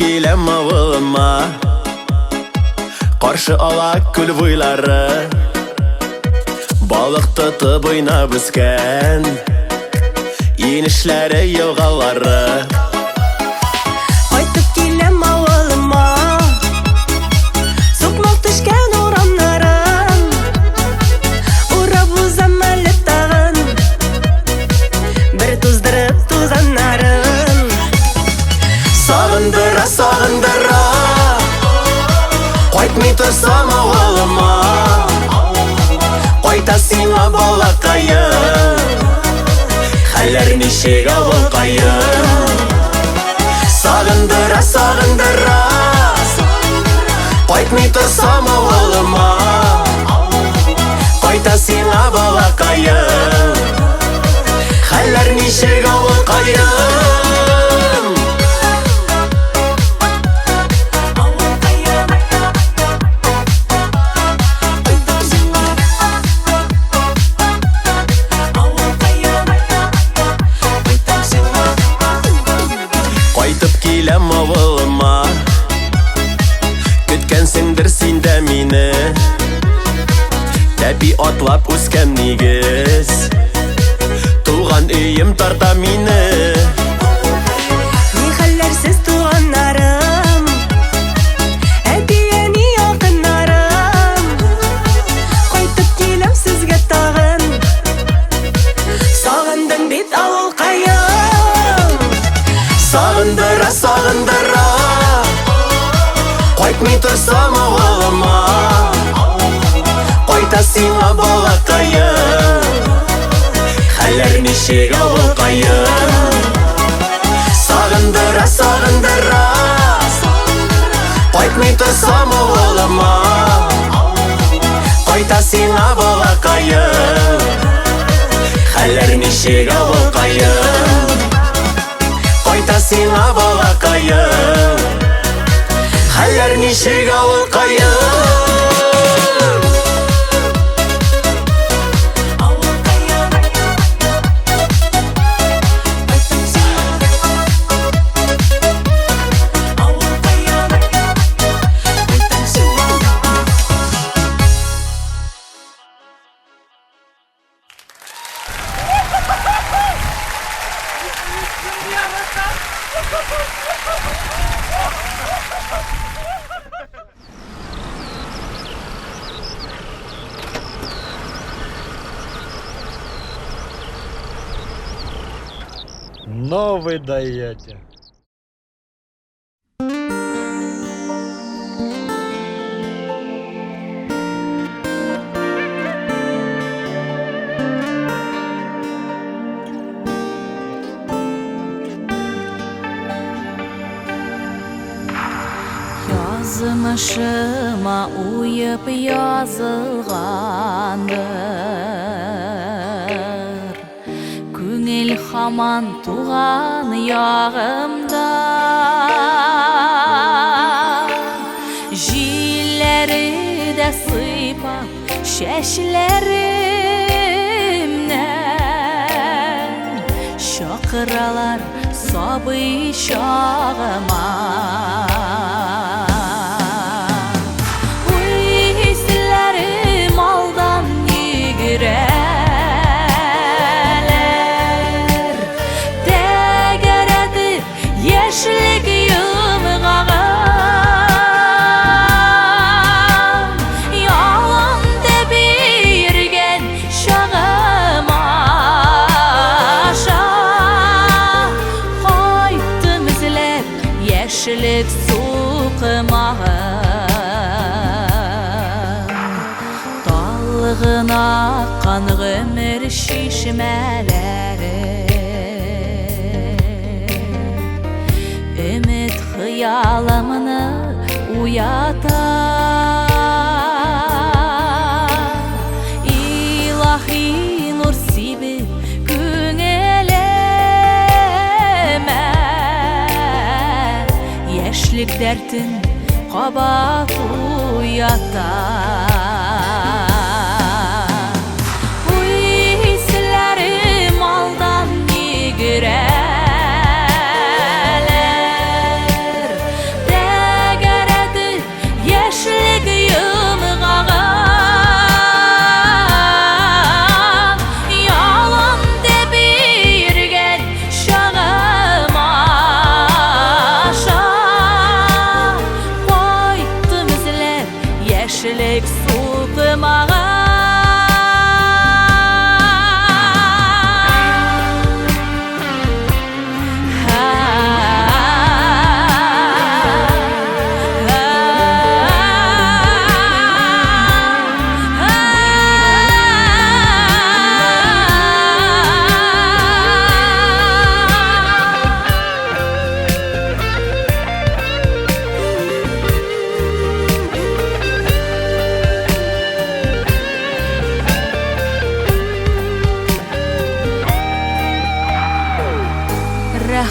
келем ауылыма, қаршы ала күл бойлары, балық тұтып ойнап өскен енішлері елғалары. Қайтып келем ауылыма, соқмақ түшкен орамнарын, ұрап ұзам әлі тағын, бір тұздырып тузанарын. Сағындыра, сағындыра, қайтмай тұрсам ауылыма, қайта сиңа балақайым, хәлләр нешек ауыл қайым. Сағындыра, сағындыра, қайтмай тұрсам ауылыма, қайта сиңа балақайым, хәлләр нешек ауыл қайым. Қайтып келем ауылыма, күткенсіңдір сен дә мені, тәпи атлап өскән нигез, туған үйім тарта мені. Ни хәлләрсез туганнарым, әти-әни якыннарым, кайтып киләм сезгә тагын, сагындым бит авыл кайым. Сағындыра, сағындыра, қайтмай тұрсам ауылыма, қайта сиңа балақайым, хәлләр нешек ауыл қайым. Сағындыра, сағындыра, қайтмай тұрсам ауылыма, қайта сиңа балақайым, хәлләр нешек ауыл қайым. Қайта сиңа балақайым, хәлләр нешек ауыл қайым. Но вы даете. Yazmışıma uyup yazılgandır, Күңел хаман туған яғымда, Жилері де сыйпап шәшләремнән, Шақыралар сабый шағыма. Уйсілерім алдан егірәлер, Тәгәрәді ешілік юмғағым, Ялымды берген шағыма аша, Қайттым ізіліп ешілік суқымағым, Талғына қан ғымыр шишмәләрі, Үміт хыялымны уята, Илахи нур сибіп күңеліме, Яшілік дәртін қабат уята. Уйсілерім алдан егірәлер,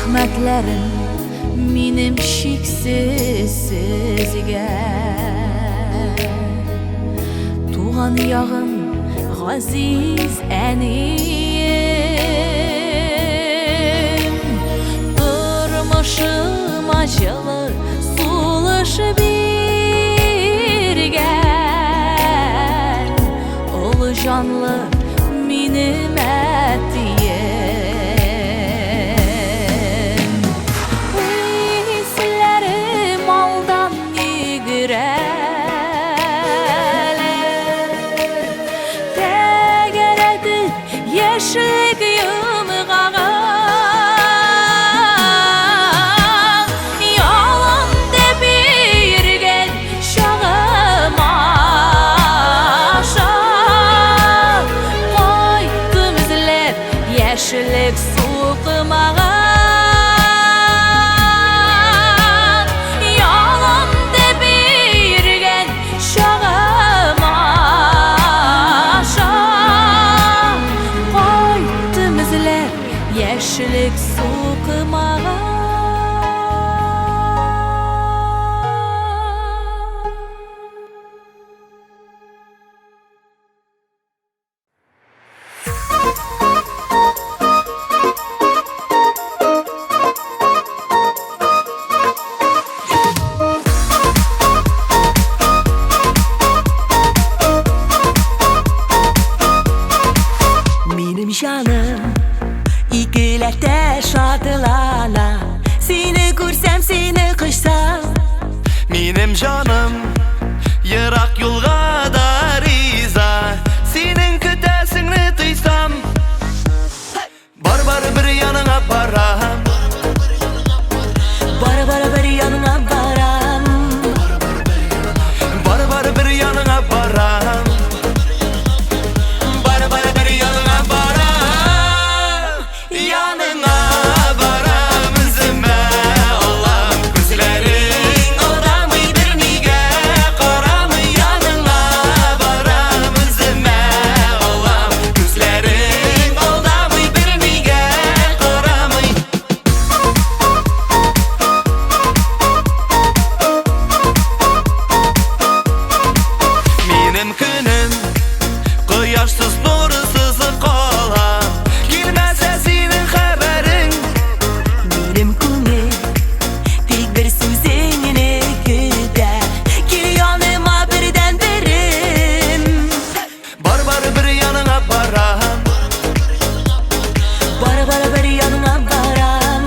Rəhmətlərim minim şiksiz sizgə. Tuğan yağım Aziz ənim, durmuşum acılı suluş birgən, olu canlı minim ətiyim. Hislərim aldan yigirələr, yeşik yumğağa, yalan debirgen şağıma aşağı, koydum izlep yeşillik suqmağa. Yalan debirgen şağıma aşağı, koydum izlep yeşillik suqmağa. Benim canım ikilerde şadılana, seni görsem seni kışsam. Benim canım yırak yolga da riza, senin kütesini duysam. Bar bir yanına baram, Bara bir yanına varam, bar bir yanına baram, bar bir yanına baram, yanına baram üzüme Allah'ım gözlerin odamı bir nige karam, yanına baram üzüme Allah'ım gözlerin odamı bir nige karam. Benim günüm Kıyaşsız nurusuz kola, gelmezse senin haberin. benim kungel tek bir sözünü güder, gel yanıma birden verim. Bar bir yanına baram, Bara bir yanına varam,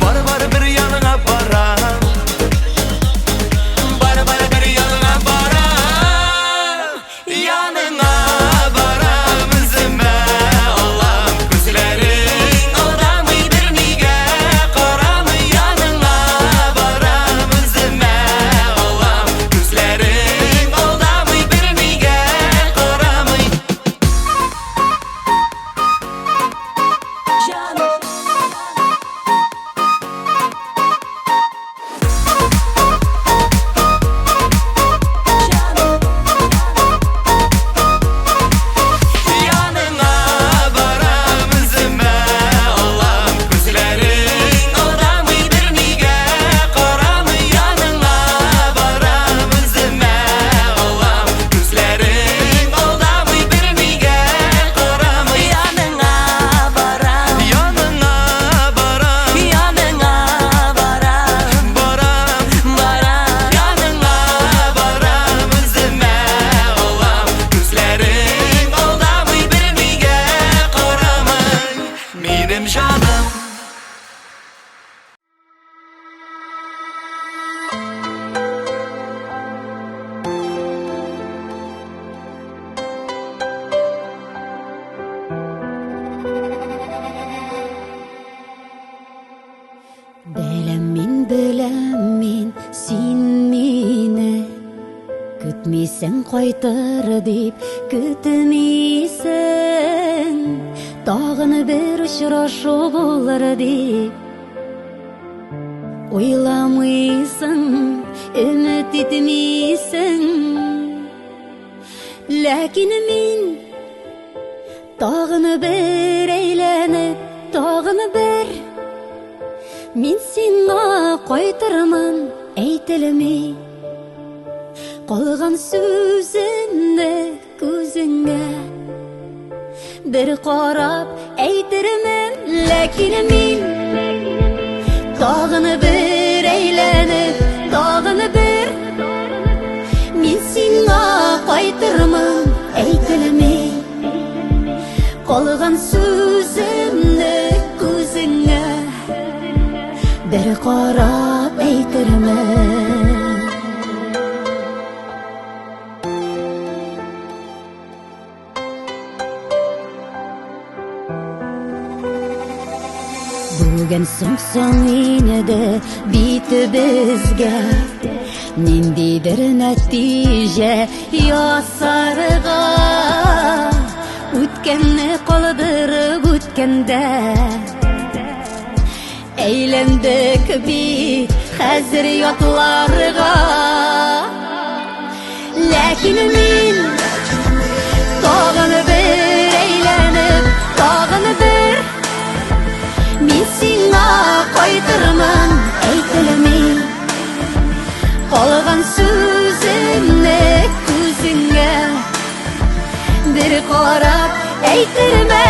bar bir yanına baram, bar bir yanına baram, yanına baram üzüme Allah'ım gözlerin odamı bir nige karam, yanına baram üzüme Allah'ım gözlerin odamı bir nige karam. canım. Yanına baram üzüme Allah'ım gözlerin odamı bir nige karam, yanına baram üzüme Allah'ım gözlerin odamı bir nige karam. Yanına varam, Yanına baram, yanına varam, baram, varam. yanına baram üzüme Allah'ım gözlerin odamı bir nige karam. Benim canım Білем сен мені күтмейсің, қайтыр деп күтмейсің, тағын бір ұшырашу болар деп ойламайсың, үміт етмейсің. Ләкин мен тағын бір әйләніп тағыны бір Мен сиңа қайтырмын әйтілмей Қалған сөзімді көзіңе Bir qarab әйтірмін Ләкин мен Тағыны бір әйленіп Тағыны бір Мен сиңа қайтырмын әйтілмей Қалған сөзімді көзіңе Bir qarab әйтірмін Бүгін соң енеді биті бізге Нендейдір нәтиже ясарға Өткенні қалдырып өткенде Әйлендік бит хәзір ятларға Ләкин мен тағыны бір әйленіп Тағыны бір Мен сиңа қайтырмын әйтілмей Қалған сөзімді көзіңе Bir қарап әйтірмін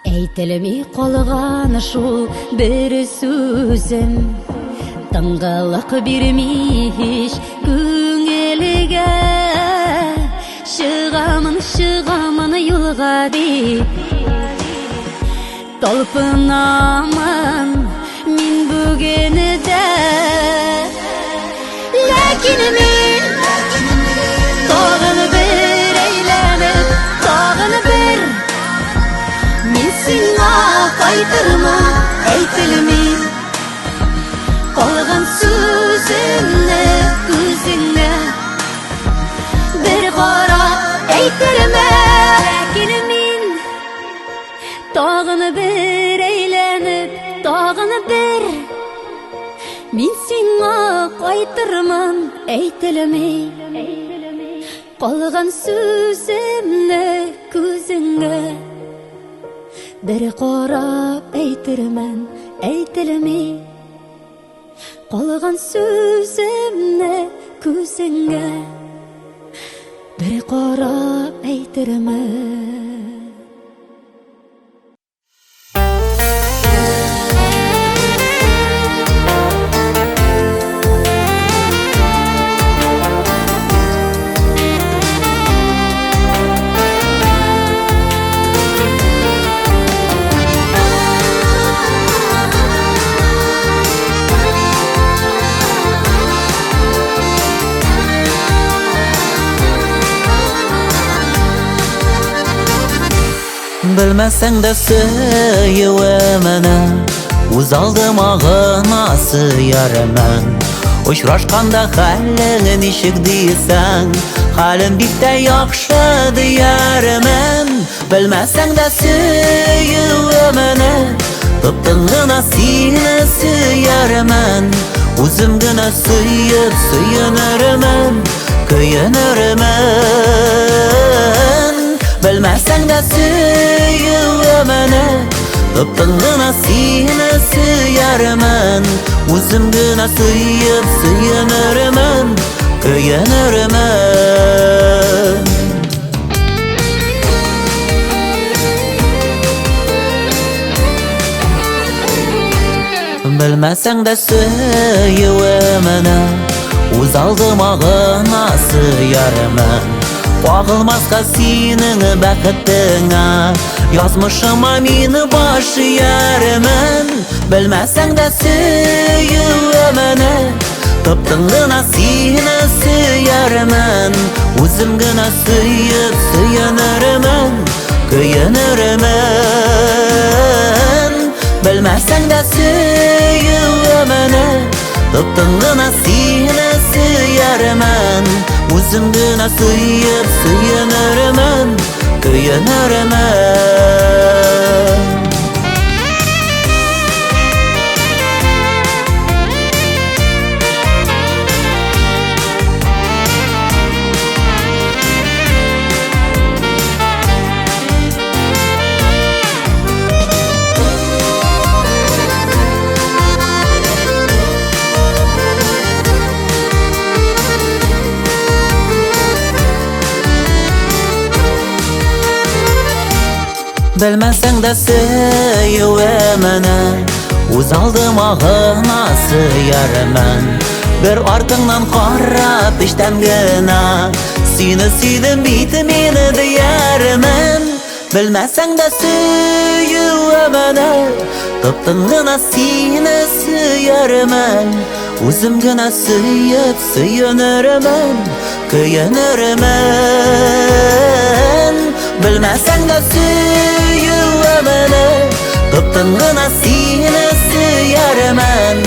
Әйтілмей қалған шул бір сөзім Тыңғылық бермей көңілге Шығамын юлға деп Талпынамын мен бүгінді Ләкин мен тағыны бір әйленіп Тағыны бір Мен сиңа қайтырмын әйтілмей Қалған сөзімді көзіңе Bir қарап әйтірмін Ләкин мен тағыны бір әйленіп Тағыны бір Мен сиңа қайтырмын әйтілмей Қалған сөзімді көзіңе Bir qarab әйтірмін әйтілмей Қалған сөзімді көзіңе Bir qarab әйтірмін Білмәсәң дә сөюемені Үз алдыма ғына сыярмын Очрашқанда хәлің ничек дейсәң Хәлем бик тә яхшы диярмын Білмәсәң дә сөюемені Тып-тын гына сине сөярмын Үзем генә сөйеп сөенермен Көенермен Білмәсәң дә сөюемені Тып-тын гына сине сөярмын Үзем генә сөйеп сөенермен Көенермен Білмәсәң дә сөюемені Үз алдыма ғына сыярмын Қағылмасқа синең бәхетеңә Язмышыма мин баш иярмын Білмәсәң дә сөюемені Тып-тын гына сине сөярмын Үзем генә сөйеп сөенермен Көенермен Білмәсәң дә сөюемені Tıptın gına seni süyermen Özüm gına süyüp süyünürmen Köyünürmen Bilmesen de süyüvemene Uz aldıma gına süyermen Bir artından qarab işten gına Seni süydüm bitmeni diyermen Bilmesen de süyüvemene Tıptın gına seni süyermen Özüm gına süyüp süyünürmen Köyünürmen Bilmesen de süyüvemene Tıptın gına seni süyermen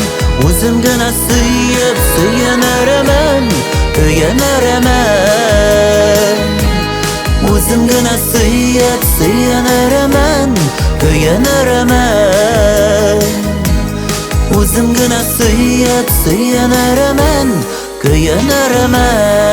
Özüm gına süyüp süyünürmen Köyünürmen Özüm gına süyüp süyünürmen Köyünürmen Özüm gına süyüp süyünürmen Köyünürmen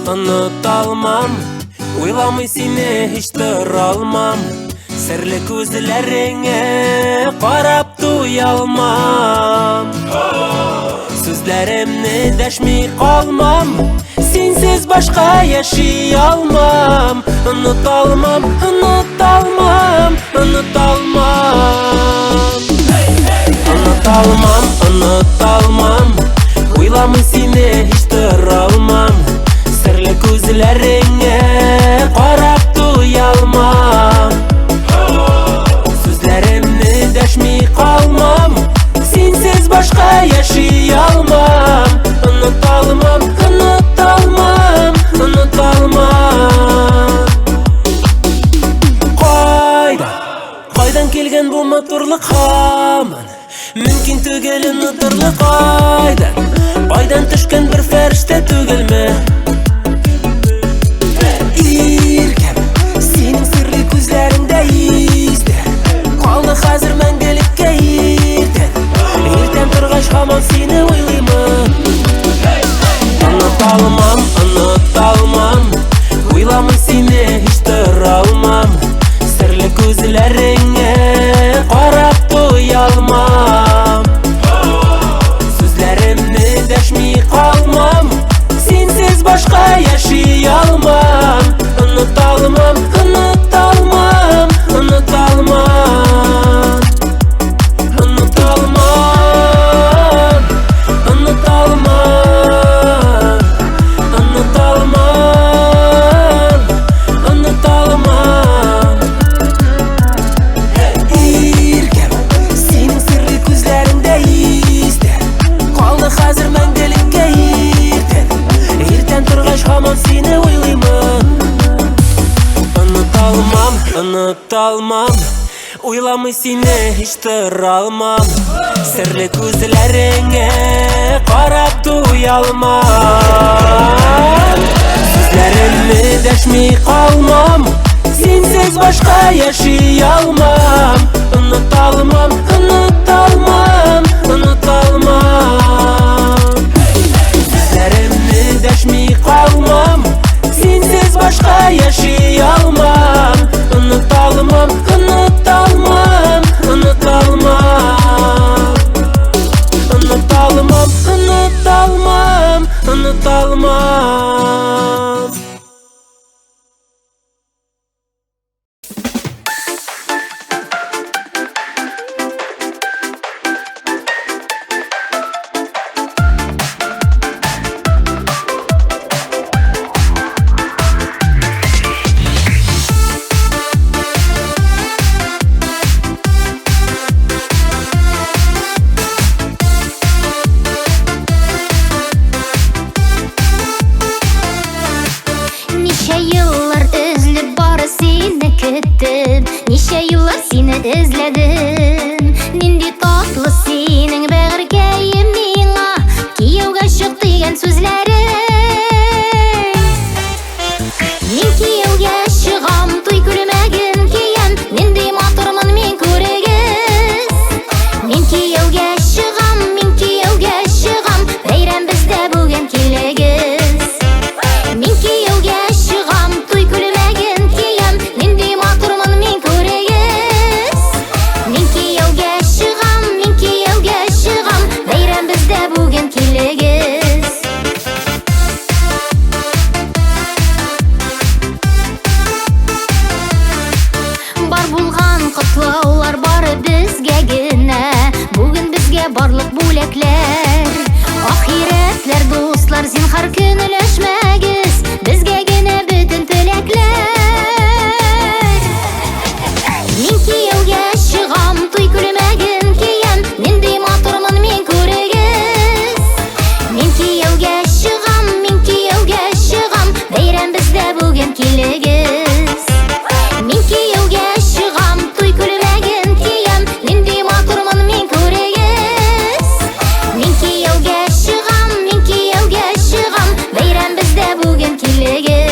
Unutalmam Uylamay seni hiç duralmam Sirli gözlerine qarab duyalmam Sözlerimni deşmey qalmam Sensiz başqa yaşay almam Unutalmam келген бұл матурлық хаман Мүмкін түгел ұнытырлық айдан түшкен бір фәріште түгел ме Иркем, сенің сырлы көзлеріңді изде Қалды қазір мәңгілікке ертең тұрғаш хаман сені ойлаймын Ұныталмам Ойламай сені еш тұра алмам Сірлі көзлеріңе қарап қоя алмам Сөзлерімні дәшмей қалмам Сенсіз башқа яшай алмам Ұныталмам Иркем, сенің сырлы көзлеріңді изде Қалды қазір мәңгілікке ертең тұрғаш хаман сені ойлаймын Ұныталмам Ойламай сені еш тұра алмам Сірлі көзлеріңе қарап туя алмам Сөзлерімні дәшмей қалмам Сенсіз башқа яшай алмам Ұныталмам Сөзлерімні дәшмей қалмам Сенсіз башқа яшай алмам Ұныталмам Неше yıllar seni izledim Нинди татлы сенің бәгіргейім миңа Кияуға шық деген сөзлерің Мен кияуға шығам, той күлмәгін киям Нинди матурмын мен көрегіз Мен кияуға шығам, бәйрәм бізді бүгін келегіз Мен кияуға шығам, той күлмәгін киям Нинди матурмын мен көрегіз Мен кияуға шығам, бәйрәм бізді бүгін келегіз Бар болған құтлаулар бары бізге генә Бүгін бізге барлық бүләкләр Ахиретләр, дуслар, зинһар күнелешмәгез Бізге генә бүтін теләкләр Мен кияуға шығам, той күлмәгін киям Нинди матурмын мен көрегіз Мен кияуға шығам, бәйрәм бізді бүгін келегіз Мен кияуға шығам, той күлмәгін киям Нинди матурмын мен көрегіз Мен кияуға шығам, бәйрәм бізді бүгін келегіз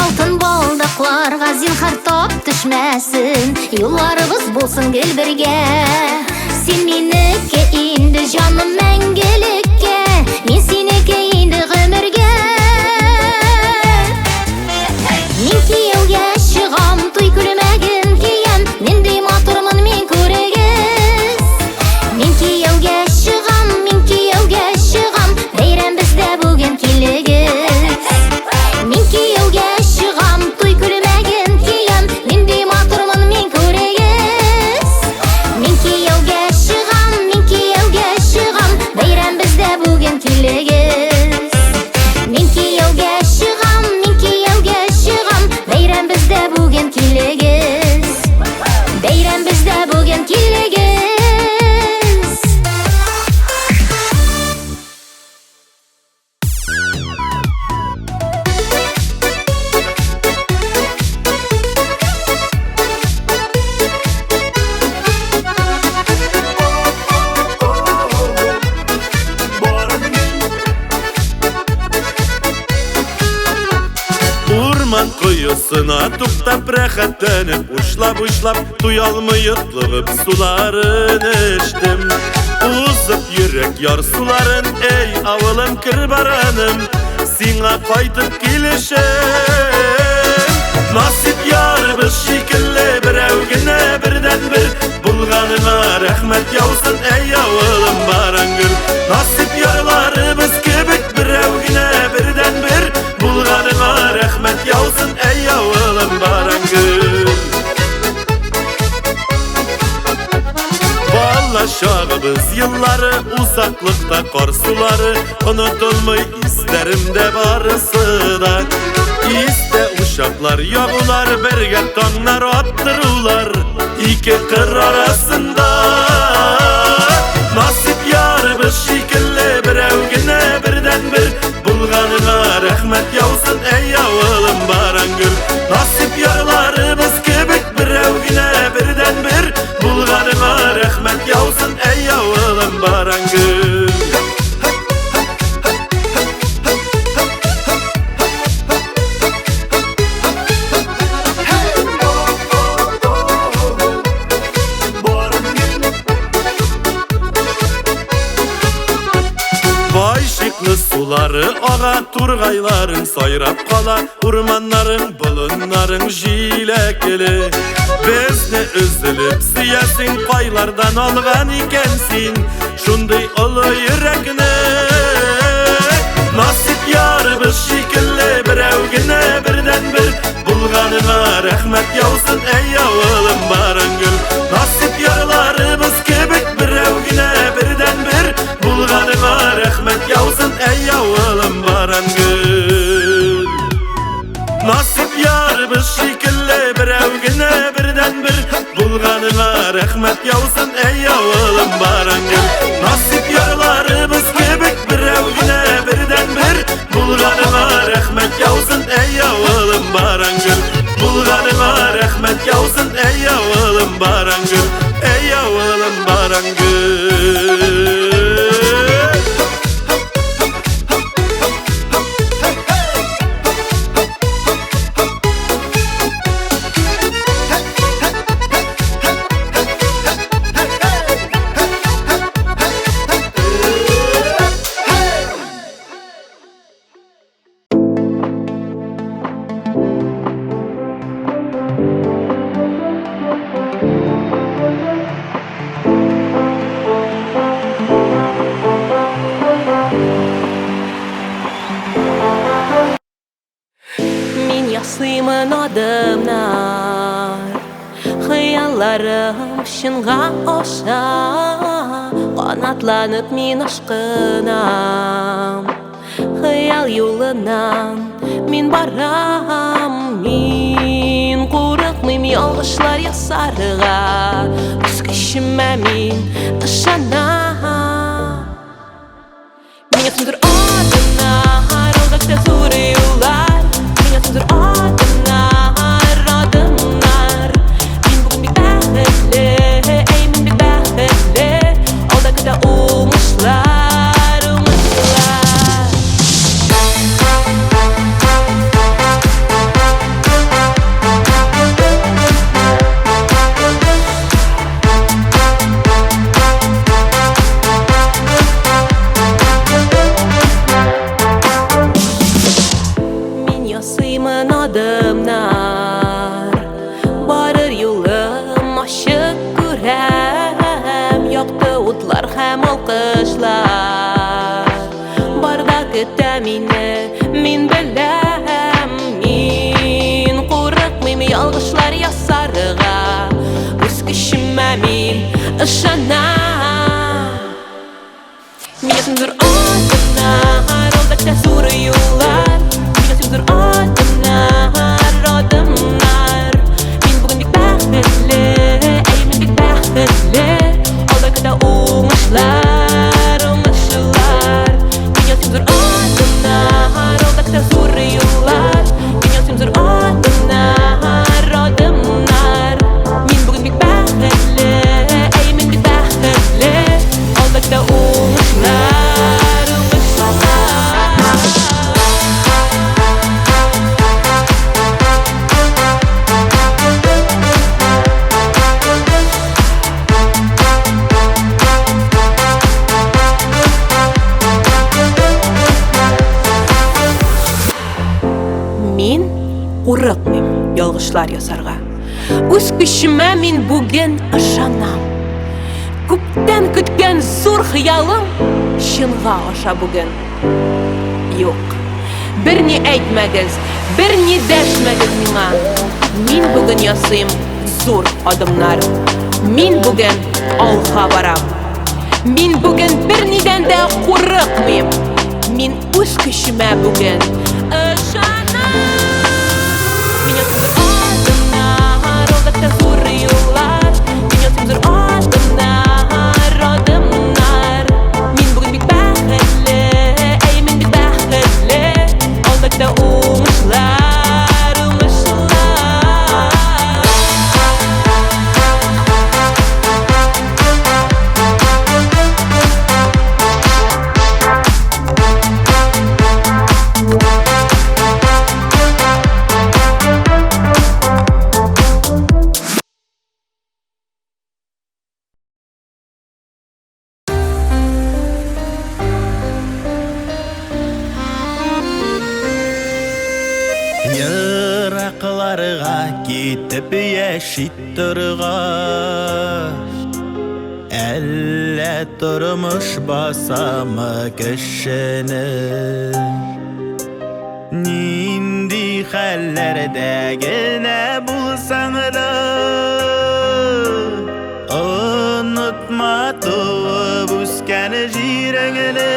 Алтын балдақларға зинһар тап түшмәсін Юлларыбыз болсын гел бірге Сен менікі инді жаным мәңгілікке Мен сенікі инді ғөмірге Мен кияуға шығам, той күлмәгін киям Нинди матурмын мен көрегіз Мен кияуға шығам, бәйрәм бізді бүгін келегіз Мен кияуға шығам, той күлмәгін киям Нинди матурмын мен көрегіз Мен кияуға шығам, Ысына туктап рәхәтләнеп, учлап туялмый йотлыгып суларын эчтем. Узып йөрәк яр суларын, эй авылым кирбараным, сиңа кайтып килешем. Насип ярыбыз шикелле берәү генә бердән-бер, булганыңа рәхмәт яусын, эй авылым Барангөл. Насип ярларыбыз кебек берәү генә бердән-бер, булганыңа рәхмәт яусын, эй авылым Барангөл. Бала чагыбыз еллары, усаклыкта кар сулары, онытылмый истәремдә барысы да. Истә ушаклар ягулар, бергә таңнар аттырулар, ике кыр арасында. Насип ярыбыз шикелле берәү генә бердән-бер, булганыңа рәхмәт яусын, эй авылым Барангөл. Насип ярларыбыз кебек берәү генә бердән-бер, булганыңа рәхмәт яусын, эй авылым Барангөл. Сулары ага, тургайларың сайрап кала, урманнарың, болыннарың җиләкле. Безне өзелеп сөясең, кайлардан алган икән син шундый олы йөрәкне. Насип ярыбыз шикелле берәү генә бердән-бер, булганыңа рәхмәт яусын, эй авылым Барангөл. Насип ярларыбыз кебек берәү генә бердән-бер, булганыңа рәхмәт яусын, эй авылым Барангөл. Насип ярыбыз шикелле берәү генә бердән-бер, булганыңа рәхмәт яусын, эй авылым Барангөл. Насип ярларыбыз кебек берәү генә бердән-бер, булганыңа рәхмәт яусын, эй авылым Барангөл. Булганыңа рәхмәт яусын, эй авылым Барангөл, эй авылым Барангөл. Ясыймын адымнар, хыялларым шынга аша, канатланып мин ашкынам. Хыял юлынан мин барам, мин курыкмыйм ялгышлар ясарга, үз көчүмә мин ышанам. Меня сүндер адымнар, алда зур юллар. Сүндер адымнар, адымнар. Мин бүген бик бәхетле, эй мин бик бәхетле. Алда көтә уңышлар, уңышлар. Adımlar, barır yolum aşık görəm, yaktı utlar hem alkışlar. Barda kötə mini, min beləm, min qorıqmıyım yalgışlar yasarığa, öz küçümə min ışanam. Меня сүндер адымнар, алда зур юллар. Меня сүндер адымнар, адымнар. Мин бүген бик бәхетле, эй мин бик бәхетле. Алда көтә уңышлар, уңышлар. Меня сүндер адымнар, алда зур юллар. Меня сүндер адымнар, адымнар. Мин бүген бик бәхетле, эй мин бик бәхетле. Алда көтә уңышлар, уңышлар. курыкмыйм ялгышлар ясарга. Үз күчүмө мен бүген ышанам. Күптән көткән зур хыялым чынга аша бүген. Юк, берни әйтмәгез, берни дәшмәгез миңа. Мин бүген ясыйм зур адымнар. Мин бүген алга барам. Мин бүген бернидән дә курыкмыйм. Мин үз көчүмә бүген ышанам. Мин ясыйм зур адымнар, алда зур юллар. Мин ясыйм зур адымнар, адымнар. Мин бүген бик бәхетле, мин бик бәхетле. Алда уңышлар, уңышлар. Yıraklарға кетіп яшит тұрғаш, әллә тұрмыш басамы кішіні. Нинди хәлләрдәгенә булсаң да, онытма туып үскән җиреңне.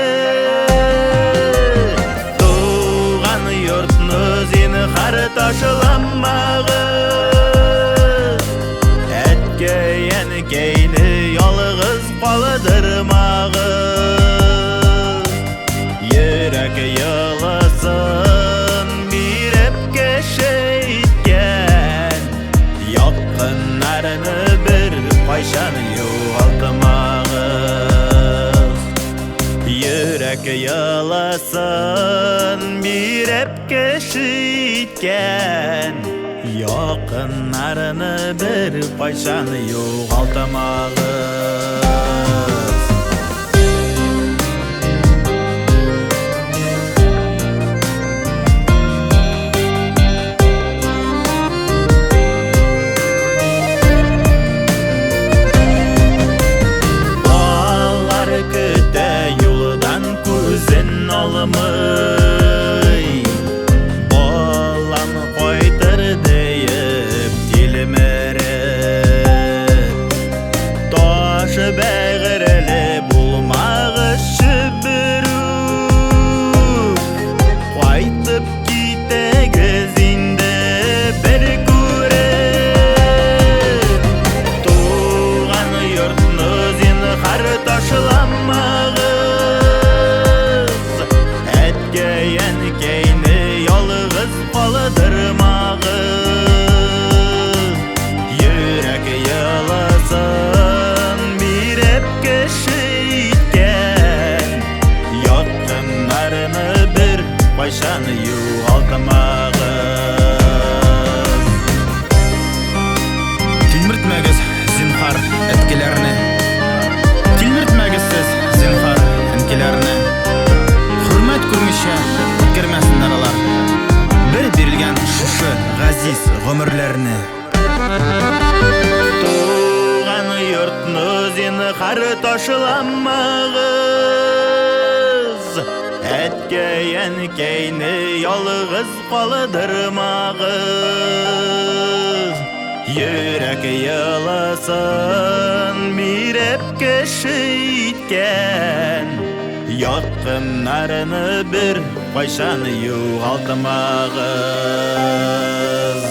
Туган йортны зинһар ташламагыз, әткәй-әнкәйне ялгыз калдырмагыз. Йөрәк яласын биреп кешейткән, якыннарны бер кайчан югалтмагыз. Йөрәк яласын биреп кешейткән, якыннарны бер кайчан югалтмагыз. Almay, balam koytar deyip dilmerip, taş bəğirli bulmağışı bürüp, qaytıp gitəgiz indi bir görüp. Tuğan yurtnu zinhar taşlamağız, әткәй-әнкәйне ялгыз калдырмагыз. Йөрәк яласын биреп кешейткән, якыннарны бер кайчан югалтмагыз. Тилмертмәгез зинһар әткәләрне, тилмертмәгез сез зинһар әнкәләрне. Hürmet күрмешә үткәрмәсеннәр алар бер бирелгән шушы газиз гомерләрне. Туган йортны зинһар ташламагыз, әткәй-әнкәйне ялгыз калдырмагыз. Йөрәк яласын биреп кешейткән, якыннарны бер кайчан югалтмагыз.